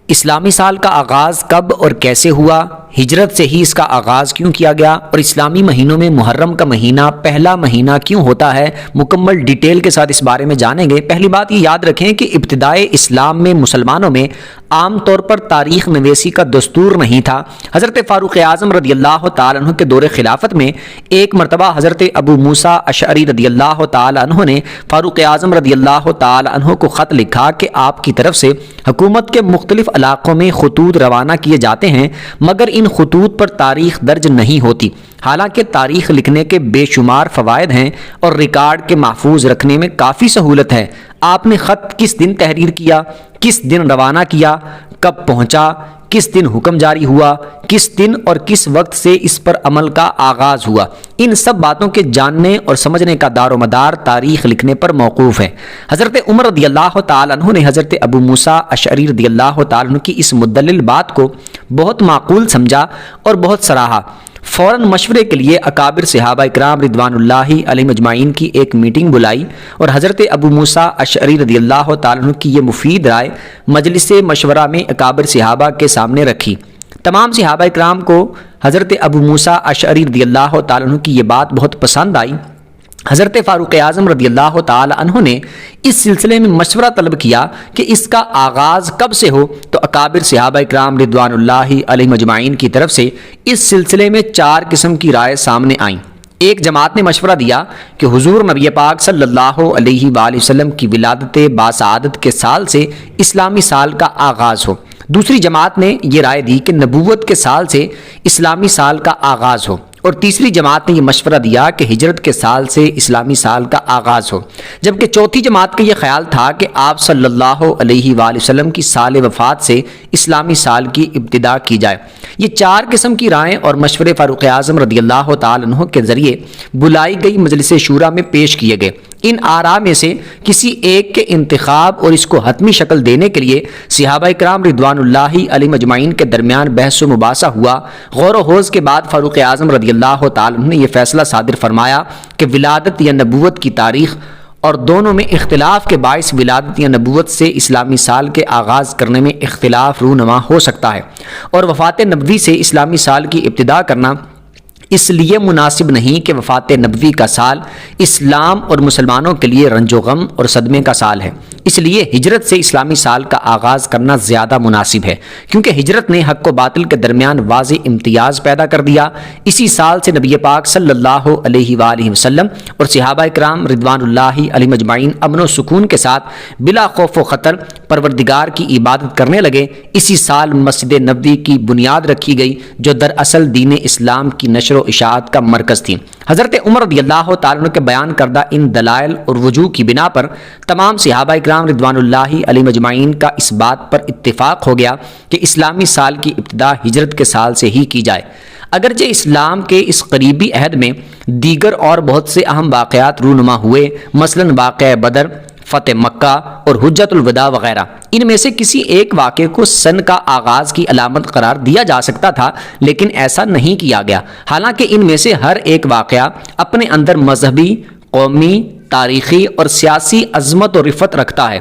اسلامی سال کا آغاز کب اور کیسے ہوا؟ ہجرت سے ہی اس کا آغاز کیوں کیا گیا؟ اور اسلامی مہینوں میں محرم کا مہینہ پہلا مہینہ کیوں ہوتا ہے؟ مکمل ڈیٹیل کے ساتھ اس بارے میں جانیں گے۔ پہلی بات یہ یاد رکھیں کہ ابتدائے اسلام میں مسلمانوں میں عام طور پر تاریخ نویسی کا دستور نہیں تھا۔ حضرت فاروق اعظم رضی اللہ تعالیٰ عنہ کے دور خلافت میں ایک مرتبہ حضرت ابو موسیٰ اشعری رضی اللہ تعالیٰ عنہ نے فاروق اعظم رضی اللہ تعالیٰ عنہ کو خط لکھا کہ آپ کی طرف سے حکومت کے مختلف علاقوں میں خطوط روانہ کیے جاتے ہیں، مگر ان خطوط پر تاریخ درج نہیں ہوتی۔ حالانکہ تاریخ لکھنے کے بے شمار فوائد ہیں اور ریکارڈ کے محفوظ رکھنے میں کافی سہولت ہے۔ آپ نے خط کس دن تحریر کیا، کس دن روانہ کیا، کب پہنچا، کس دن حکم جاری ہوا، کس دن اور کس وقت سے اس پر عمل کا آغاز ہوا، ان سب باتوں کے جاننے اور سمجھنے کا دار و مدار تاریخ لکھنے پر موقوف ہے۔ حضرت عمر رضی اللہ تعالیٰ عنہ نے حضرت ابو موسیٰ اشعری رضی اللہ تعالیٰ عنہ کی اس مدلل بات کو بہت معقول سمجھا اور بہت سراہا۔ فوراً مشورے کے لیے اکابر صحابہ اکرام رضوان اللہ علیہم اجمعین کی ایک میٹنگ بلائی اور حضرت ابو موسیٰ اشعری رضی اللہ تعالیٰ عنہ کی یہ مفید رائے مجلس مشورہ میں اکابر صحابہ کے سامنے رکھی۔ تمام صحابہ اکرام کو حضرت ابو موسیٰ اشعری رضی اللہ تعالیٰ عنہ کی یہ بات بہت پسند آئی۔ حضرت فاروق اعظم رضی اللہ تعالی عنہ نے اس سلسلے میں مشورہ طلب کیا کہ اس کا آغاز کب سے ہو، تو اکابر صحابہ اکرام رضوان اللہ علیہم اجمعین کی طرف سے اس سلسلے میں 4 قسم کی رائے سامنے آئیں۔ ایک جماعت نے مشورہ دیا کہ حضور نبی پاک صلی اللہ علیہ وآلہ وسلم کی ولادت باسعادت کے سال سے اسلامی سال کا آغاز ہو۔ دوسری جماعت نے یہ رائے دی کہ نبوت کے سال سے اسلامی سال کا آغاز ہو، اور تیسری جماعت نے یہ مشورہ دیا کہ ہجرت کے سال سے اسلامی سال کا آغاز ہو، جبکہ چوتھی جماعت کا یہ خیال تھا کہ آپ صلی اللہ علیہ وآلہ وسلم کی سال وفات سے اسلامی سال کی ابتدا کی جائے۔ یہ 4 قسم کی رائیں اور مشورے فاروق اعظم رضی اللہ تعالیٰ عنہ کے ذریعے بلائی گئی مجلس شورا میں پیش کیے گئے۔ ان آراء میں سے کسی ایک کے انتخاب اور اس کو حتمی شکل دینے کے لیے صحابہ کرام رضوان اللہ علیہم اجمعین کے درمیان بحث و مباحثہ ہوا۔ غور و خوض کے بعد فاروق اعظم رضی اللہ تعالیٰ عنہ نے یہ فیصلہ صادر فرمایا کہ ولادت یا نبوت کی تاریخ اور دونوں میں اختلاف کے باعث ولادت یا نبوت سے اسلامی سال کے آغاز کرنے میں اختلاف رونما ہو سکتا ہے، اور وفات نبوی سے اسلامی سال کی ابتدا کرنا اس لیے مناسب نہیں کہ وفات نبوی کا سال اسلام اور مسلمانوں کے لیے رنج و غم اور صدمے کا سال ہے۔ اس لیے ہجرت سے اسلامی سال کا آغاز کرنا زیادہ مناسب ہے، کیونکہ ہجرت نے حق و باطل کے درمیان واضح امتیاز پیدا کر دیا۔ اسی سال سے نبی پاک صلی اللہ علیہ وآلہ وسلم اور صحابہ کرام رضوان اللہ علیہم اجمعین امن و سکون کے ساتھ بلا خوف و خطر پروردگار کی عبادت کرنے لگے۔ اسی سال مسجد نبوی کی بنیاد رکھی گئی، جو دراصل دین اسلام کی نشر و اشاعت کا مرکز تھی۔ حضرت عمر رضی اللہ تعالیٰ عنہ کے بیان کردہ ان دلائل اور وجوہ کی بنا پر تمام صحابہ اکرام رضوان اللہ علیہم اجمعین کا اس بات پر اتفاق ہو گیا کہ اسلامی سال کی ابتدا ہجرت کے سال سے ہی کی جائے۔ اگرچہ اسلام کے اس قریبی عہد میں دیگر اور بہت سے اہم واقعات رونما ہوئے، مثلاً واقعہ بدر، فتح مکہ اور حجۃ الوداع وغیرہ، ان میں سے کسی ایک واقعے کو سن کا آغاز کی علامت قرار دیا جا سکتا تھا، لیکن ایسا نہیں کیا گیا۔ حالانکہ ان میں سے ہر ایک واقعہ اپنے اندر مذہبی، قومی، تاریخی اور سیاسی عظمت و رفعت رکھتا ہے،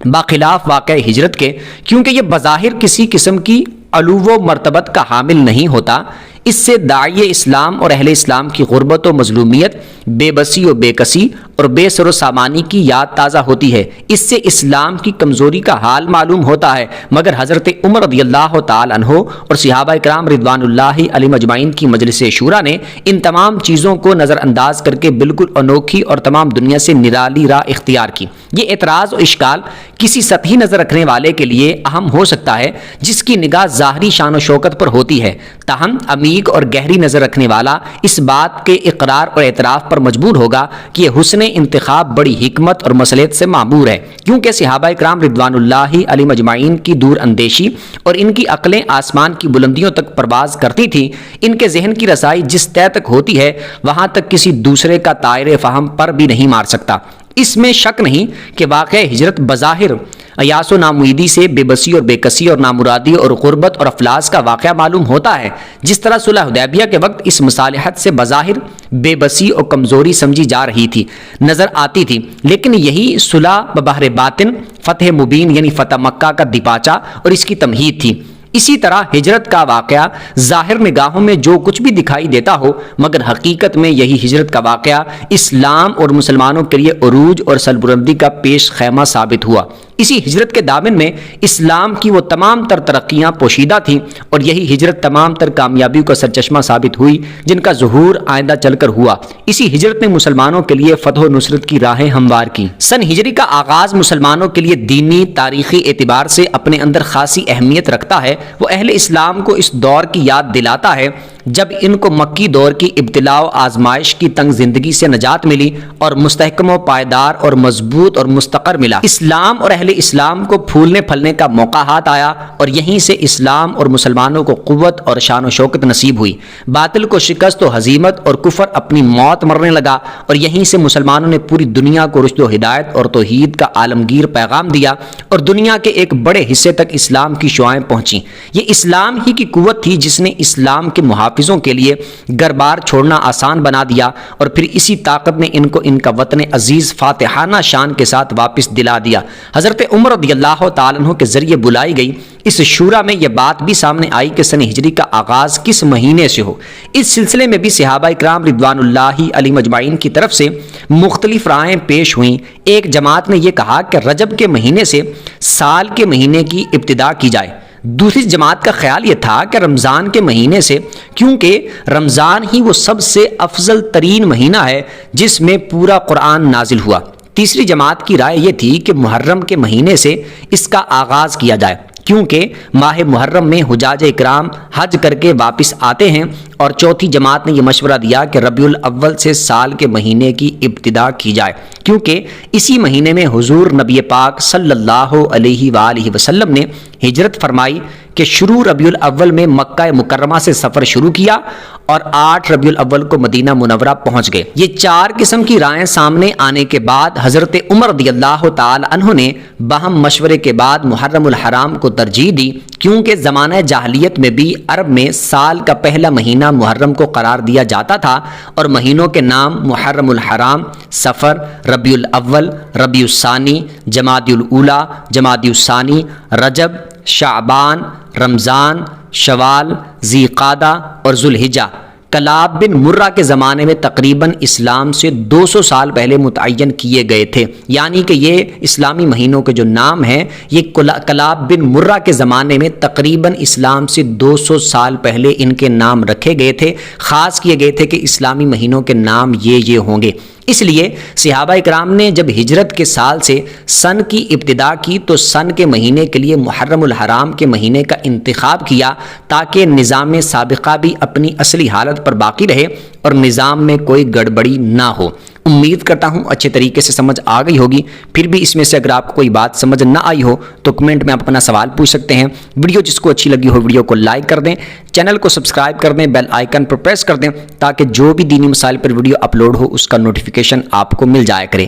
باخلاف واقعہ ہجرت کے، کیونکہ یہ بظاہر کسی قسم کی علو و مرتبت کا حامل نہیں ہوتا۔ اس سے داعی اسلام اور اہل اسلام کی غربت و مظلومیت، بے بسی و بے کسی اور بے سر و سامانی کی یاد تازہ ہوتی ہے۔ اس سے اسلام کی کمزوری کا حال معلوم ہوتا ہے، مگر حضرت عمر رضی اللہ تعالی عنہ اور صحابہ کرام رضوان اللہ علیہم اجمعین کی مجلس شورا نے ان تمام چیزوں کو نظر انداز کر کے بالکل انوکھی اور تمام دنیا سے نرالی راہ اختیار کی۔ یہ اعتراض و اشکال کسی سطحی نظر رکھنے والے کے لیے اہم ہو سکتا ہے، جس کی نگاہ ظاہری شان و شوکت پر ہوتی ہے، تاہم عمیق اور گہری نظر رکھنے والا اس بات کے اقرار اور اعتراف پر مجبور ہوگا کہ یہ حسن انتخاب بڑی حکمت اور مصلحت سے معمور ہے، کیونکہ صحابہ کرام رضوان اللہ علیہم اجمعین کی دور اندیشی اور ان کی عقلیں آسمان کی بلندیوں تک پرواز کرتی تھی۔ ان کے ذہن کی رسائی جس طے تک ہوتی ہے، وہاں تک کسی دوسرے کا طائر فہم پر بھی نہیں مار سکتا۔ اس میں شک نہیں کہ واقعہ ہجرت بظاہر ایاس و نامیدی سے بے بسی اور بے کسی اور نامرادی اور غربت اور افلاس کا واقعہ معلوم ہوتا ہے، جس طرح صلح حدیبیہ کے وقت اس مصالحت سے بظاہر بے بسی اور کمزوری سمجھی جا رہی تھی، نظر آتی تھی، لیکن یہی صلح ببحر باطن فتح مبین یعنی فتح مکہ کا دیباچہ اور اس کی تمہید تھی۔ اسی طرح ہجرت کا واقعہ ظاہر نگاہوں میں جو کچھ بھی دکھائی دیتا ہو، مگر حقیقت میں یہی ہجرت کا واقعہ اسلام اور مسلمانوں کے لیے عروج اور سربلندی کا پیش خیمہ ثابت ہوا۔ اسی ہجرت کے دامن میں اسلام کی وہ تمام تر ترقیاں پوشیدہ تھیں، اور یہی ہجرت تمام تر کامیابیوں کا سرچشمہ ثابت ہوئی جن کا ظہور آئندہ چل کر ہوا۔ اسی ہجرت نے مسلمانوں کے لیے فتح و نصرت کی راہیں ہموار کی۔ سن ہجری کا آغاز مسلمانوں کے لیے دینی تاریخی اعتبار سے اپنے اندر خاصی اہمیت رکھتا ہے۔ وہ اہل اسلام کو اس دور کی یاد دلاتا ہے جب ان کو مکی دور کی ابتلاء و آزمائش کی تنگ زندگی سے نجات ملی اور مستحکم و پائیدار اور مضبوط اور مستقر ملا۔ اسلام اور اہل اسلام کو پھولنے پھلنے کا موقع ہاتھ آیا، اور یہیں سے اسلام اور مسلمانوں کو قوت اور شان و شوکت نصیب ہوئی۔ باطل کو شکست و ہزیمت اور کفر اپنی موت مرنے لگا، اور یہیں سے مسلمانوں نے پوری دنیا کو رشد و ہدایت اور توحید کا عالمگیر پیغام دیا، اور دنیا کے ایک بڑے حصے تک اسلام کی شعائیں پہنچیں۔ یہ اسلام ہی کی قوت تھی جس نے اسلام کے محافظوں کے لیے گھر بار چھوڑنا آسان بنا دیا، اور پھر اسی طاقت نے ان کو ان کا وطن عزیز فاتحانہ شان کے ساتھ واپس دلا دیا۔ حضرت عمر رضی اللہ تعالیٰ عنہ کے ذریعے بلائی گئی اس شورا میں یہ بات بھی سامنے آئی کہ سن ہجری کا آغاز کس مہینے سے ہو۔ اس سلسلے میں بھی صحابہ اکرام رضوان اللہ علیہم اجمعین کی طرف سے مختلف رائیں پیش ہوئیں۔ ایک جماعت نے یہ کہا کہ رجب کے مہینے سے سال کے مہینے کی ابتدا کی جائے۔ دوسری جماعت کا خیال یہ تھا کہ رمضان کے مہینے سے، کیونکہ رمضان ہی وہ سب سے افضل ترین مہینہ ہے جس میں پورا قرآن نازل ہوا۔ تیسری جماعت کی رائے یہ تھی کہ محرم کے مہینے سے اس کا آغاز کیا جائے، کیونکہ ماہ محرم میں حجاج اکرام حج کر کے واپس آتے ہیں۔ اور چوتھی جماعت نے یہ مشورہ دیا کہ ربیع الاول سے سال کے مہینے کی ابتدا کی جائے، کیونکہ اسی مہینے میں حضور نبی پاک صلی اللہ علیہ وآلہ وسلم نے ہجرت فرمائی کہ شروع ربیع الاول میں مکہ مکرمہ سے سفر شروع کیا اور 8 ربیع الاول کو مدینہ منورہ پہنچ گئے۔ یہ 4 قسم کی رائیں سامنے آنے کے بعد حضرت عمر رضی اللہ تعالی عنہ نے باہم مشورے کے بعد محرم الحرام کو ترجیح دی، کیونکہ زمانہ جاہلیت میں بھی عرب میں سال کا پہلا مہینہ محرم کو قرار دیا جاتا تھا، اور مہینوں کے نام محرم الحرام، صفر، ربیع الاول، ربیع الثانی، جمادی الاولی، جمادی الثانی، رجب، شعبان، رمضان، شوال، ذی قعدہ اور ذوالحجہ کلاب بن مرہ کے زمانے میں تقریباً اسلام سے 200 سال پہلے متعین کیے گئے تھے۔ یعنی کہ یہ اسلامی مہینوں کے جو نام ہیں یہ کلاب بن مرہ کے زمانے میں تقریباً اسلام سے 200 سال پہلے ان کے نام رکھے گئے تھے، خاص کیے گئے تھے کہ اسلامی مہینوں کے نام یہ ہوں گے۔ اس لیے صحابہ اکرام نے جب ہجرت کے سال سے سن کی ابتدا کی تو سن کے مہینے کے لیے محرم الحرام کے مہینے کا انتخاب کیا، تاکہ نظام سابقہ بھی اپنی اصلی حالت پر باقی رہے اور نظام میں کوئی گڑبڑی نہ ہو۔ امید کرتا ہوں اچھے طریقے سے سمجھ آ گئی ہوگی۔ پھر بھی اس میں سے اگر آپ کو کوئی بات سمجھ نہ آئی ہو تو کمنٹ میں آپ اپنا سوال پوچھ سکتے ہیں۔ ویڈیو جس کو اچھی لگی ہو ویڈیو کو لائک کر دیں، چینل کو سبسکرائب کر دیں، بیل آئیکن پر پریس کر دیں تاکہ جو بھی دینی مسائل پر ویڈیو اپلوڈ ہو اس کا نوٹیفیکیشن آپ کو مل جایا کرے۔